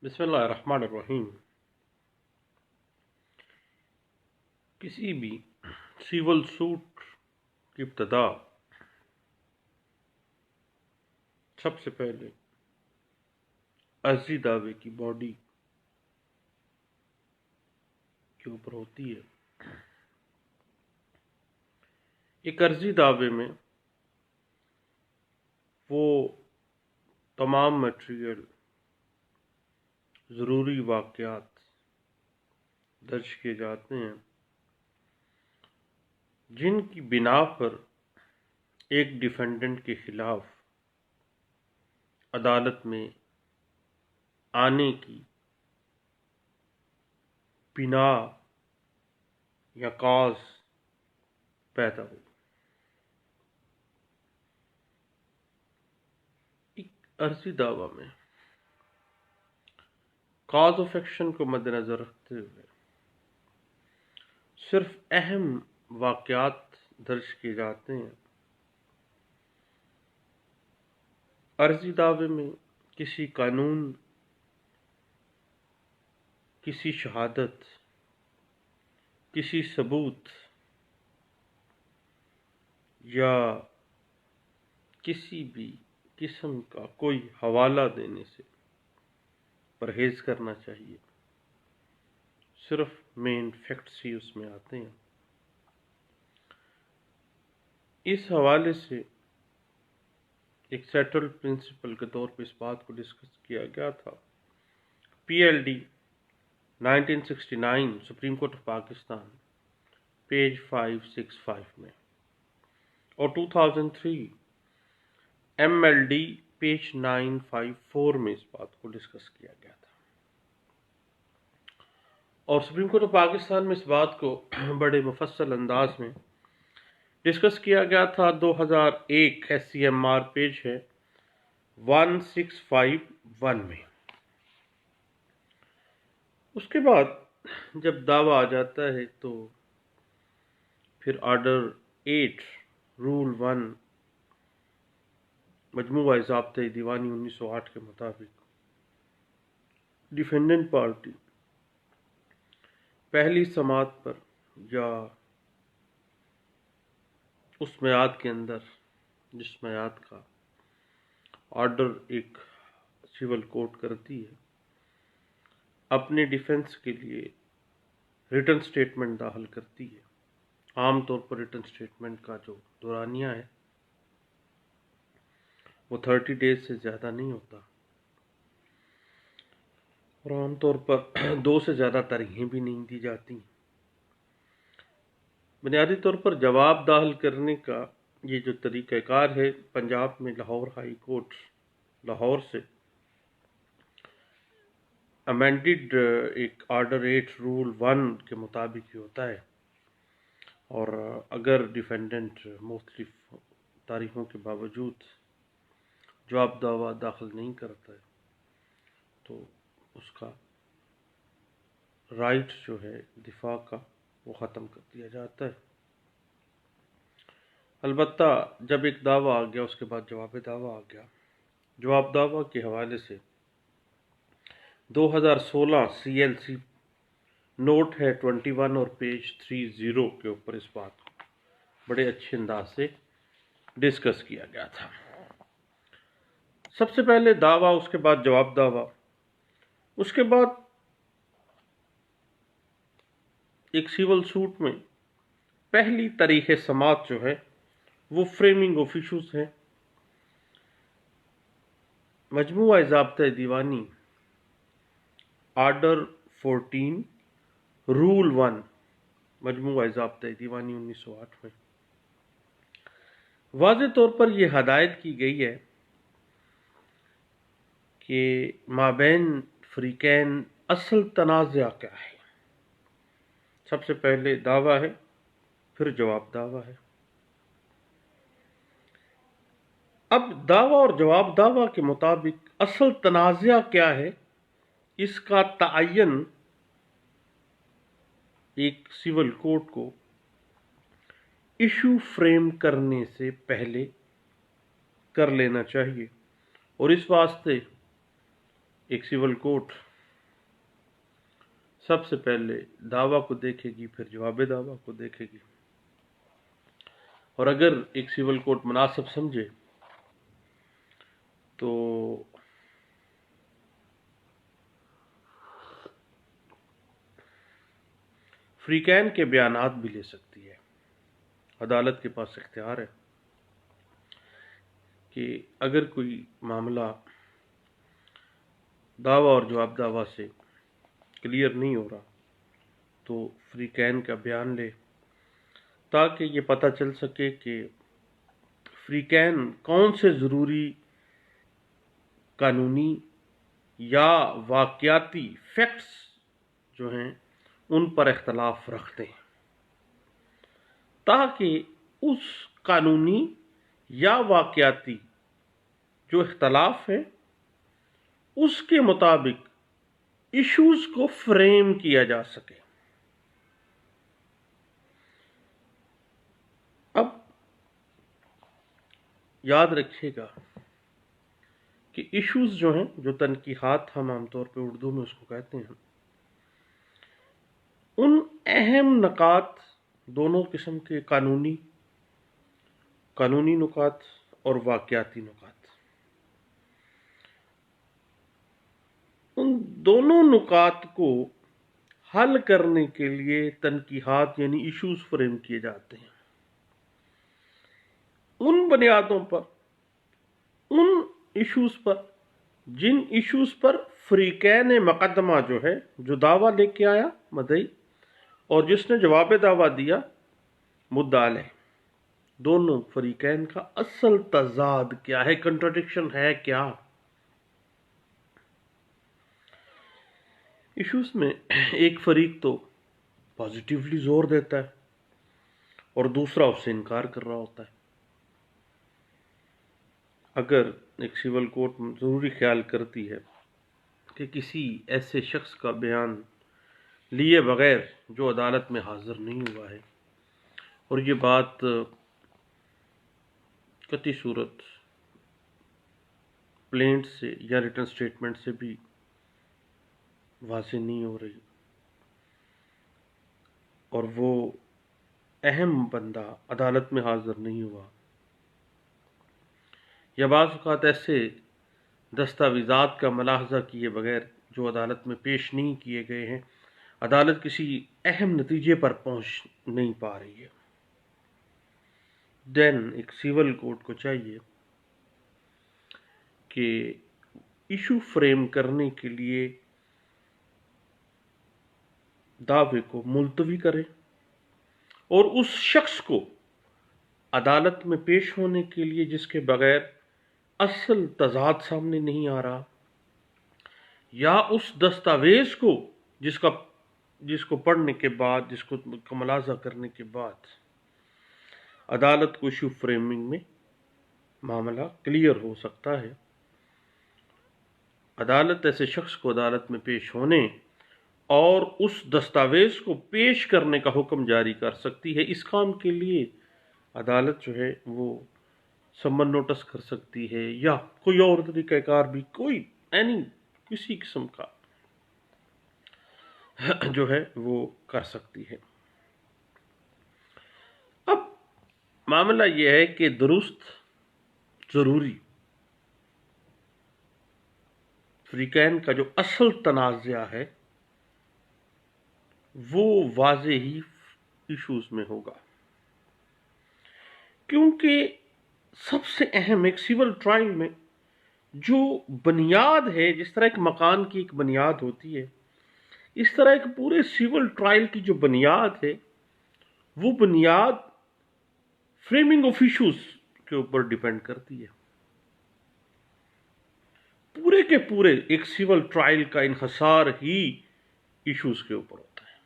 بسم اللہ الرحمن الرحیم۔ کسی بھی سیول سوٹ کی ابتدا سب سے پہلے عرضی دعوے کی باڈی کے اوپر ہوتی ہے۔ ایک عرضی دعوے میں وہ تمام میٹیریل، ضروری واقعات درج کیے جاتے ہیں جن کی بنا پر ایک ڈیفینڈنٹ کے خلاف عدالت میں آنے کی بنا یا کاز پیدا ہو۔ ایک عرضی دعویٰ میں کاز آف ایکشن کو مد نظر رکھتے ہوئے صرف اہم واقعات درج کیے جاتے ہیں۔ عرضی دعوے میں کسی قانون، کسی شہادت، کسی ثبوت یا کسی بھی قسم کا کوئی حوالہ دینے سے پرہیز کرنا چاہیے۔ صرف مین فیکٹس ہی اس میں آتے ہیں۔ اس حوالے سے ایک سیٹل پرنسپل کے طور پہ اس بات کو ڈسکس کیا گیا تھا۔ P L D 1969 supreme court of Pakistan page 565 میں، اور 2003 ایم ایل ڈی پیج 954 میں اس بات کو ڈسکس کیا گیا تھا۔ اور سپریم کورٹ آف پاکستان میں اس بات کو بڑے مفصل انداز میں ڈسکس کیا گیا تھا۔ 2001 S C M R page ہے 1651 میں۔ اس کے بعد جب دعویٰ آ جاتا ہے تو پھر آرڈر 8 رول 1 مجموعہ ضابطۂ دیوانی 1908 کے مطابق ڈیفینڈنٹ پارٹی پہلی سماعت پر یا اس میعاد کے اندر جس میعاد کا آرڈر ایک سول کورٹ کرتی ہے، اپنے ڈیفنس کے لیے ریٹن سٹیٹمنٹ داخل کرتی ہے۔ عام طور پر ریٹن سٹیٹمنٹ کا جو دورانیہ ہے وہ 30 ڈیز سے زیادہ نہیں ہوتا، اور عام طور پر 2 سے زیادہ تاریخیں بھی نہیں دی جاتی۔ بنیادی طور پر جواب داخل کرنے کا یہ جو طریقہ کار ہے، پنجاب میں لاہور ہائی کورٹ لاہور سے امینڈڈ ایک آرڈر 8 رول 1 کے مطابق ہی ہوتا ہے، اور اگر ڈیفینڈنٹ مختلف تاریخوں کے باوجود جواب دعویٰ داخل نہیں کرتا ہے تو اس کا رائٹ جو ہے دفاع کا وہ ختم کر دیا جاتا ہے۔ البتہ جب ایک دعویٰ آ گیا اس کے بعد جواب دعویٰ آ گیا۔ جواب دعویٰ کے حوالے سے 2016 سی ایل سی نوٹ ہے 21 اور پیج 30 کے اوپر اس بات کو بڑے اچھے انداز سے ڈسکس کیا گیا تھا۔ سب سے پہلے دعویٰ، اس کے بعد جواب دعویٰ، اس کے بعد ایک سیول سوٹ میں پہلی تاریخ سماعت جو ہے وہ فریمنگ آف ایشوز ہے۔ مجموعہ ضابطۂ دیوانی آرڈر 14 رول 1 مجموعہ ضابطۂ دیوانی 1908 میں واضح طور پر یہ ہدایت کی گئی ہے کہ مابین فریقین اصل تنازع کیا ہے۔ سب سے پہلے دعویٰ ہے، پھر جواب دعویٰ ہے۔ اب دعویٰ اور جواب دعویٰ کے مطابق اصل تنازع کیا ہے، اس کا تعین ایک سول کورٹ کو ایشو فریم کرنے سے پہلے کر لینا چاہیے، اور اس واسطے ایک سول کورٹ سب سے پہلے دعویٰ کو دیکھے گی، پھر جواب دعویٰ کو دیکھے گی، اور اگر ایک سول کورٹ مناسب سمجھے تو فریقین کے بیانات بھی لے سکتی ہے۔ عدالت کے پاس اختیار ہے کہ اگر کوئی معاملہ دعویٰ اور جواب دعویٰ سے کلیئر نہیں ہو رہا تو فریقین کا بیان لے، تاکہ یہ پتہ چل سکے کہ فریقین کون سے ضروری قانونی یا واقعاتی فیکٹس جو ہیں ان پر اختلاف رکھتے ہیں، تاکہ اس قانونی یا واقعاتی جو اختلاف ہے اس کے مطابق ایشوز کو فریم کیا جا سکے۔ اب یاد رکھیے گا کہ ایشوز جو ہیں، جو تنقیحات ہم عام طور پہ اردو میں اس کو کہتے ہیں، ان اہم نکات دونوں قسم کے قانونی نکات اور واقعاتی نکات، ان دونوں نکات کو حل کرنے کے لیے تنقیحات یعنی ایشوز فریم کیے جاتے ہیں۔ ان بنیادوں پر، ان ایشوز پر، جن ایشوز پر فریقین مقدمہ جو ہے، جو دعویٰ لے کے آیا مدعی اور جس نے جواب دعویٰ دیا مدعا علیہ، دونوں فریقین کا اصل تضاد کیا ہے، کنٹراڈکشن ہے کیا۔ ایشوز میں ایک فریق تو پازیٹیولی زور دیتا ہے اور دوسرا اس سے انکار کر رہا ہوتا ہے۔ اگر ایک سول کورٹ ضروری خیال کرتی ہے کہ کسی ایسے شخص کا بیان لیے بغیر جو عدالت میں حاضر نہیں ہوا ہے، اور یہ بات قطعی صورت پلینٹ سے یا ریٹن سٹیٹمنٹ سے بھی واضح نہیں ہو رہی، اور وہ اہم بندہ عدالت میں حاضر نہیں ہوا، یا بعض اوقات ایسے دستاویزات کا ملاحظہ کیے بغیر جو عدالت میں پیش نہیں کیے گئے ہیں، عدالت کسی اہم نتیجے پر پہنچ نہیں پا رہی ہے، دین ایک سول کورٹ کو چاہیے کہ ایشو فریم کرنے کے لیے دعوے کو ملتوی کرے اور اس شخص کو عدالت میں پیش ہونے کے لیے جس کے بغیر اصل تضاد سامنے نہیں آ رہا، یا اس دستاویز کو جس کو پڑھنے کے بعد، جس کو ملاحظہ کرنے کے بعد عدالت کو ایشو فریمنگ میں معاملہ کلیئر ہو سکتا ہے، عدالت ایسے شخص کو عدالت میں پیش ہونے اور اس دستاویز کو پیش کرنے کا حکم جاری کر سکتی ہے۔ اس کام کے لیے عدالت جو ہے وہ سمن نوٹس کر سکتی ہے، یا کوئی اور طریقہ کار بھی، کسی قسم کا جو ہے وہ کر سکتی ہے۔ اب معاملہ یہ ہے کہ درست، ضروری فریقین کا جو اصل تنازع ہے وہ واضح ہی ایشوز میں ہوگا، کیونکہ سب سے اہم ایک سول ٹرائل میں جو بنیاد ہے، جس طرح ایک مکان کی ایک بنیاد ہوتی ہے، اس طرح ایک پورے سول ٹرائل کی جو بنیاد ہے وہ بنیاد فریمنگ آف ایشوز کے اوپر ڈیپینڈ کرتی ہے۔ پورے کے پورے ایک سول ٹرائل کا انحصار ہی ایشوز کے اوپر ہوتا ہے۔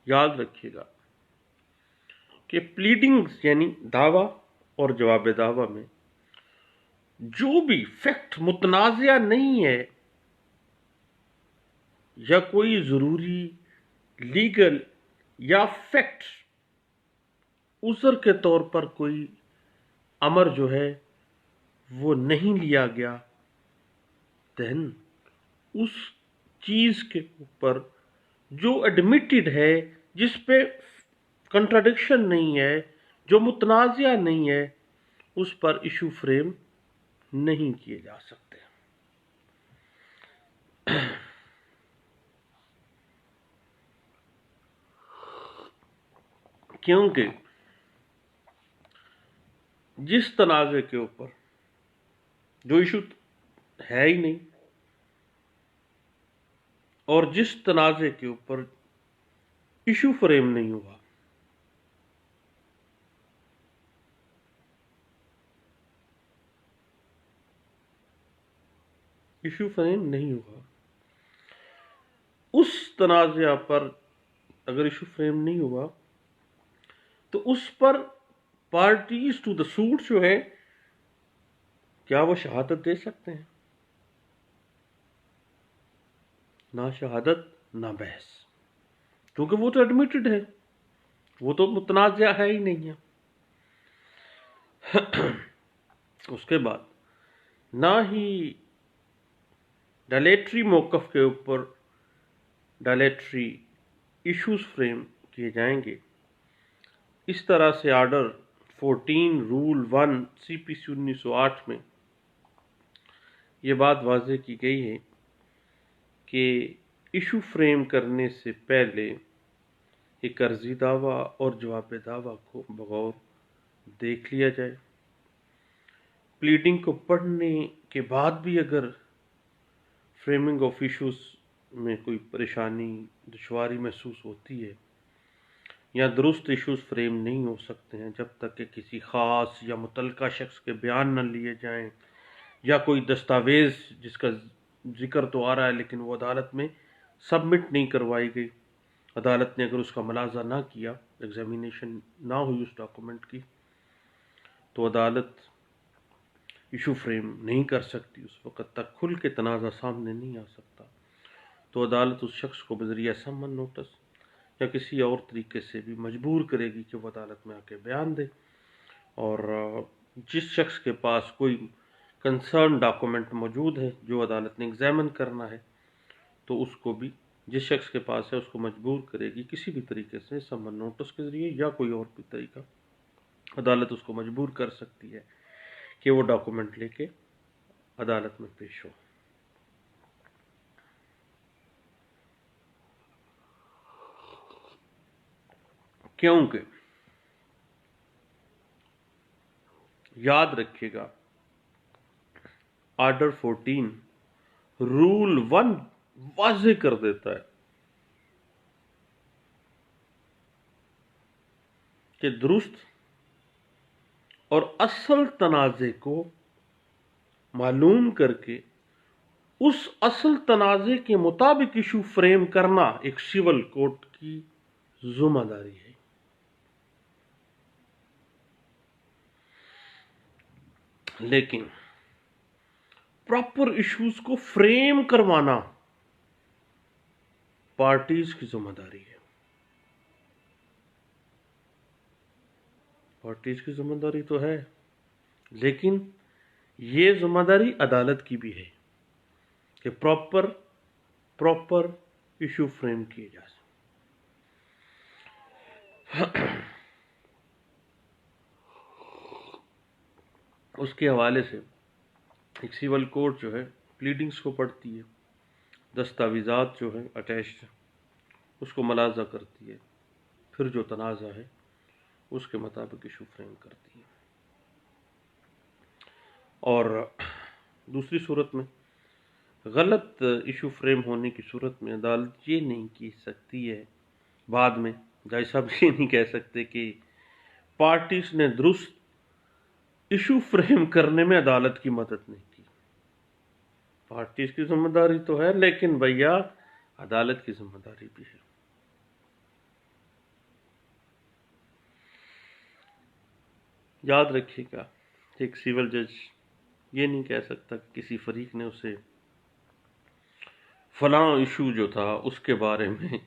یاد رکھیے گا کہ پلیڈنگز یعنی دعویٰ اور جواب دعویٰ میں جو بھی فیکٹ متنازع نہیں ہے یا کوئی ضروری لیگل یا فیکٹ عذر کے طور پر کوئی امر جو ہے وہ نہیں لیا گیا، دین اس چیز کے اوپر جو ایڈمیٹڈ ہے، جس پہ کنٹراڈکشن نہیں ہے، جو متنازع نہیں ہے، اس پر ایشو فریم نہیں کیے جا سکتے. کیونکہ جس تنازع کے اوپر جو ایشو ہے ہی نہیں، اور جس تنازع کے اوپر ایشو فریم نہیں ہوا، ایشو فریم نہیں ہوا، اس تنازع پر اگر ایشو فریم نہیں ہوا تو اس پر پارٹیز ٹو دا سوٹ جو ہے، کیا وہ شہادت دے سکتے ہیں؟ نہ شہادت نہ بحث، کیونکہ وہ تو ایڈمیٹڈ ہے، وہ تو متنازع ہے ہی نہیں ہے. اس کے بعد نہ ہی ڈائلیٹری موقف کے اوپر ڈائلیٹری ایشوز فریم کیے جائیں گے. اس طرح سے آرڈر 14 رول 1 CPC 1908 میں یہ بات واضح کی گئی ہے کہ ایشو فریم کرنے سے پہلے ایک عرضی دعویٰ اور جواب دعویٰ کو بغور دیکھ لیا جائے. پلیڈنگ کو پڑھنے کے بعد بھی اگر فریمنگ آف ایشوز میں کوئی پریشانی، دشواری محسوس ہوتی ہے، یا درست ایشوز فریم نہیں ہو سکتے ہیں جب تک کہ کسی خاص یا متعلقہ شخص کے بیان نہ لیے جائیں، یا کوئی دستاویز جس کا ذکر تو آ رہا ہے لیکن وہ عدالت میں سبمٹ نہیں کروائی گئی، عدالت نے اگر اس کا ملاحظہ نہ کیا، ایگزامینیشن نہ ہوئی اس ڈاکومنٹ کی، تو عدالت ایشو فریم نہیں کر سکتی. اس وقت تک کھل کے تنازع سامنے نہیں آ سکتا. تو عدالت اس شخص کو بذریعہ سمن نوٹس یا کسی اور طریقے سے بھی مجبور کرے گی کہ وہ عدالت میں آ کے بیان دے. اور جس شخص کے پاس کوئی کنسرن ڈاکومنٹ موجود ہے جو عدالت نے ایگزامن کرنا ہے، تو اس کو بھی، جس شخص کے پاس ہے، اس کو مجبور کرے گی کسی بھی طریقے سے، سمن نوٹس کے ذریعے یا کوئی اور بھی طریقہ، عدالت اس کو مجبور کر سکتی ہے کہ وہ ڈاکومنٹ لے کے عدالت میں پیش ہو. کیونکہ یاد رکھیے گا، آرڈر 14 رول 1 واضح کر دیتا ہے کہ درست اور اصل تنازع کو معلوم کر کے اس اصل تنازع کے مطابق ایشو فریم کرنا ایک سول کورٹ کی ذمہ داری ہے. لیکن پراپر ایشوز کو فریم کروانا پارٹیز کی ذمہ داری ہے. پارٹیز کی ذمہ داری تو ہے، لیکن یہ ذمہ داری عدالت کی بھی ہے کہ پراپر ایشو فریم کیے جا سکیں. اس کے حوالے سے ایک سول کورٹ جو ہے پلیڈنگز کو پڑھتی ہے، دستاویزات جو ہے اٹیچڈ اس کو ملاحظہ کرتی ہے، پھر جو تنازع ہے اس کے مطابق ایشو فریم کرتی ہے. اور دوسری صورت میں، غلط ایشو فریم ہونے کی صورت میں عدالت یہ نہیں کہہ سکتی ہے، بعد میں جج صاحب یہ نہیں کہہ سکتے کہ پارٹیز نے درست ایشو فریم کرنے میں عدالت کی مدد نہیں کی. پارٹیز کی ذمہ داری تو ہے، لیکن بھیا عدالت کی ذمہ داری بھی ہے. یاد رکھیے گا، ایک سول جج یہ نہیں کہہ سکتا کہ کسی فریق نے اسے فلاں ایشو جو تھا اس کے بارے میں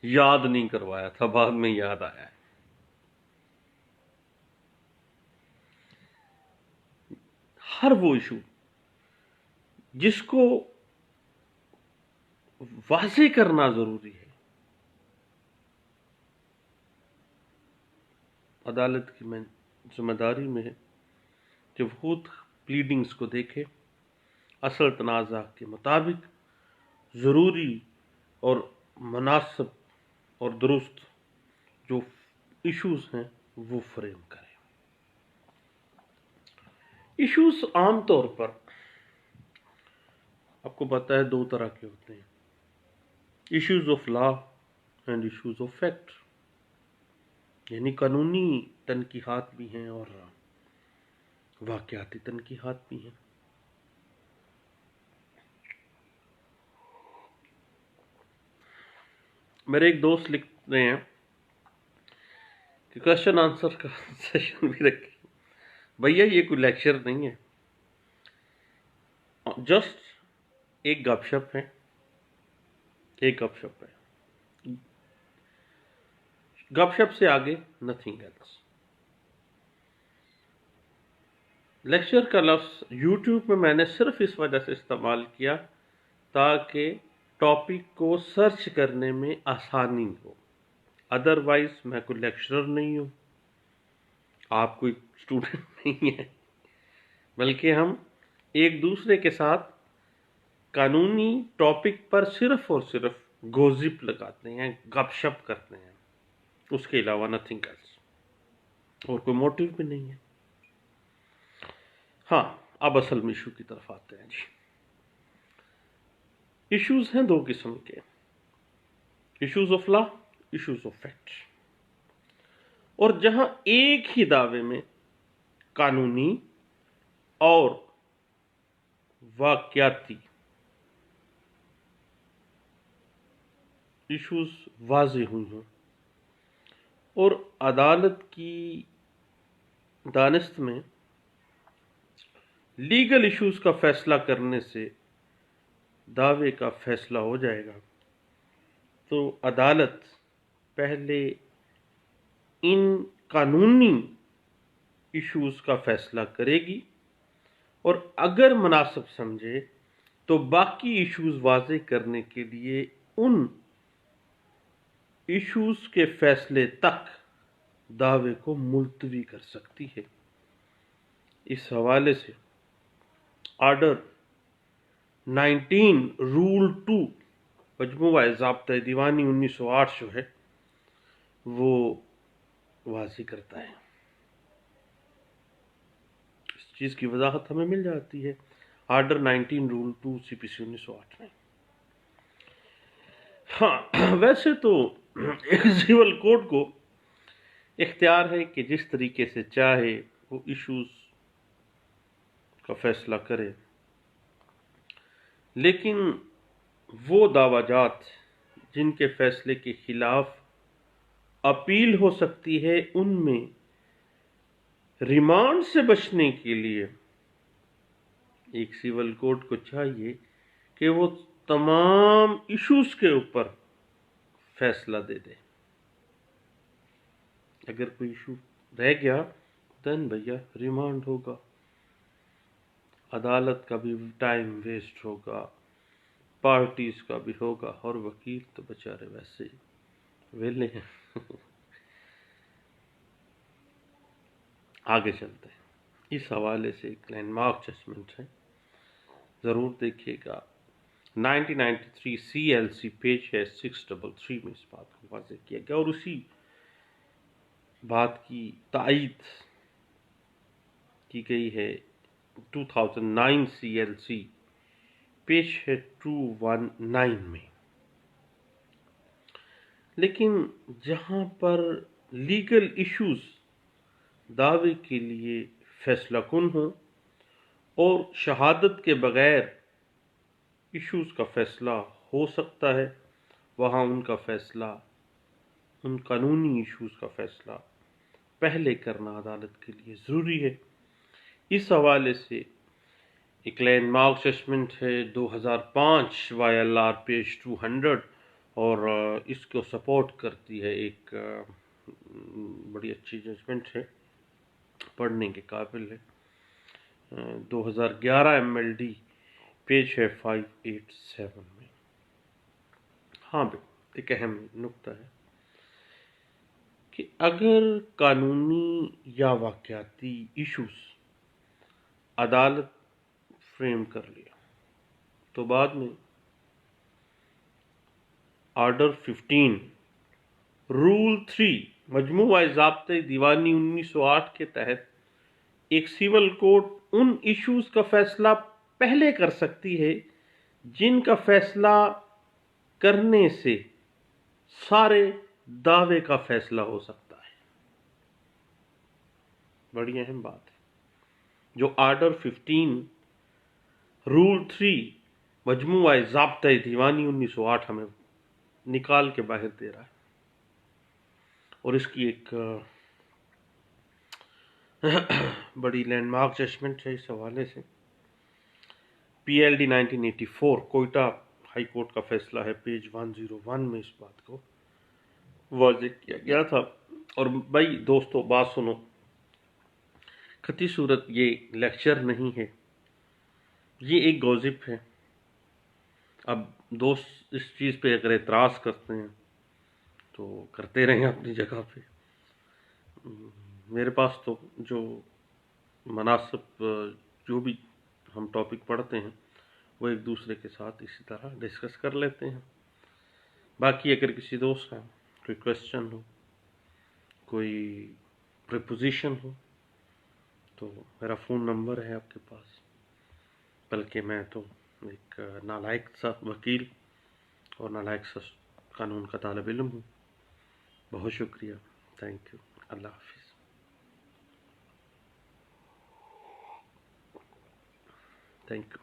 یاد نہیں کروایا تھا، بعد میں یاد آیا ہے. ہر وہ ایشو جس کو واضح کرنا ضروری ہے. عدالت کی ذمہ داری میں ہے کہ وہ خود پلیڈنگز کو دیکھے، اصل تنازع کے مطابق ضروری اور مناسب اور درست جو ایشوز ہیں وہ فریم کرے. ایشوز عام طور پر آپ کو پتہ ہے 2 طرح کے ہوتے ہیں، issues of law and issues of fact, یعنی قانونی تنقیحات بھی ہیں اور واقعاتی تنقیحات بھی ہیں. میرے ایک دوست لکھ رہے ہیں کہ کوشچن آنسر کا سیشن بھی رکھیں. بھیا یہ کوئی لیکچر نہیں ہے، جسٹ ایک گپ شپ ہے، ایک گپ شپ ہے. گپ شپ سے آگے نتھنگ ایلس. لیکچر کا لفظ یوٹیوب میں نے صرف اس وجہ سے استعمال کیا تاکہ ٹاپک کو سرچ کرنے میں آسانی ہو. ادروائز میں کوئی لیکچرر نہیں ہوں، آپ کوئی اسٹوڈنٹ نہیں ہے، بلکہ ہم ایک دوسرے کے ساتھ قانونی ٹاپک پر صرف اور صرف گوزپ لگاتے ہیں، گپ شپ کرتے ہیں، اس کے علاوہ نتھنگ ایلس، اور کوئی موٹیو بھی نہیں ہے. ہاں اب اصل ایشو کی طرف آتے ہیں. جی ایشوز ہیں 2 قسم کے، issues of law, issues of fact. اور جہاں ایک ہی دعوے میں قانونی اور واقعاتی ایشوز واضح ہوئی ہیں اور عدالت کی دانست میں لیگل ایشوز کا فیصلہ کرنے سے دعوے کا فیصلہ ہو جائے گا، تو عدالت پہلے ان قانونی ایشوز کا فیصلہ کرے گی اور اگر مناسب سمجھے تو باقی ایشوز واضح کرنے کے لیے ان ایشوز کے فیصلے تک دعوے کو ملتوی کر سکتی ہے. اس حوالے سے آرڈر 19 رول 2 مجموعہ ضابطۂ دیوانی 1908 جو ہے وہ واضح کرتا ہے. اس چیز کی وضاحت ہمیں مل جاتی ہے آرڈر 19 رول 2 سی پی سی 1908 میں. ہاں ویسے تو ایک سول کوڈ کو اختیار ہے کہ جس طریقے سے چاہے وہ ایشوز کا فیصلہ کرے، لیکن وہ دعویٰ جات جن کے فیصلے کے خلاف اپیل ہو سکتی ہے، ان میں ریمانڈ سے بچنے کے لیے ایک سول کوڈ کو چاہیے کہ وہ تمام ایشوز کے اوپر فیصلہ دے دے. اگر کوئی ایشو رہ گیا دین بھیا ریمانڈ ہوگا، عدالت کا بھی ٹائم ویسٹ ہوگا، پارٹیز کا بھی ہوگا، اور وکیل تو بیچارے ویسے ہی ویلے ہیں. آگے چلتے ہیں. اس حوالے سے ایک لینڈ مارک ججمنٹ ہے، ضرور دیکھیے گا. 1993 سی ایل سی پیج ہے 633 میں اس بات کو واضح کیا گیا، اور اسی بات کی تائید کی گئی ہے 2009 سی ایل سی پیج ہے 219 میں. لیکن جہاں پر لیگل ایشوز دعوے کے لیے فیصلہ کن ہوں اور شہادت کے بغیر ایشوز کا فیصلہ ہو سکتا ہے، وہاں ان کا فیصلہ، ان قانونی ایشوز کا فیصلہ پہلے کرنا عدالت کے لیے ضروری ہے. اس حوالے سے ایک لینڈ مارک ججمنٹ ہے 2005 وائی ایل آر پیج 200، اور اس کو سپورٹ کرتی ہے ایک بڑی اچھی ججمنٹ ہے، پڑھنے کے قابل ہے. 2011 ایم ایل ڈی پیج ہے 587 میں. ہاں بھائی، ایک اہم نکتہ ہے کہ اگر قانونی یا واقعاتی ایشوز عدالت فریم کر لیا تو بعد میں آرڈر 15 رول 3 مجموعہ ضابطۂ دیوانی 1908 کے تحت ایک سول کورٹ ان ایشوز کا فیصلہ پہلے کر سکتی ہے جن کا فیصلہ کرنے سے سارے دعوے کا فیصلہ ہو سکتا ہے۔ بڑی اہم بات ہے جو آرڈر 15 رول 3 مجموعہ ضابطۂ دیوانی 1908 ہمیں نکال کے باہر دے رہا ہے، اور اس کی ایک بڑی لینڈ مارک ججمنٹ ہے اس حوالے سے۔ P L D 1984 Quetta high court کا فیصلہ ہے، پیج 101 میں اس بات کو واضح کیا گیا تھا۔ اور بھائی دوستو بات سنو، خطی صورت یہ لیکچر نہیں ہے، یہ ایک گوسپ ہے۔ اب دوست اس چیز پہ اگر اعتراض کرتے ہیں تو کرتے رہیں اپنی جگہ پہ، میرے پاس تو جو مناسب جو بھی ہم ٹاپک پڑھتے ہیں وہ ایک دوسرے کے ساتھ اسی طرح ڈسکس کر لیتے ہیں۔ باقی اگر کسی دوست کا کوئی کویسچن ہو، کوئی پریپوزیشن ہو تو میرا فون نمبر ہے آپ کے پاس، بلکہ میں تو ایک نالائق سا وکیل اور نالائق سا قانون کا طالب علم ہوں۔ بہت شکریہ، تھینک یو، اللہ حافظ، تھینک یو۔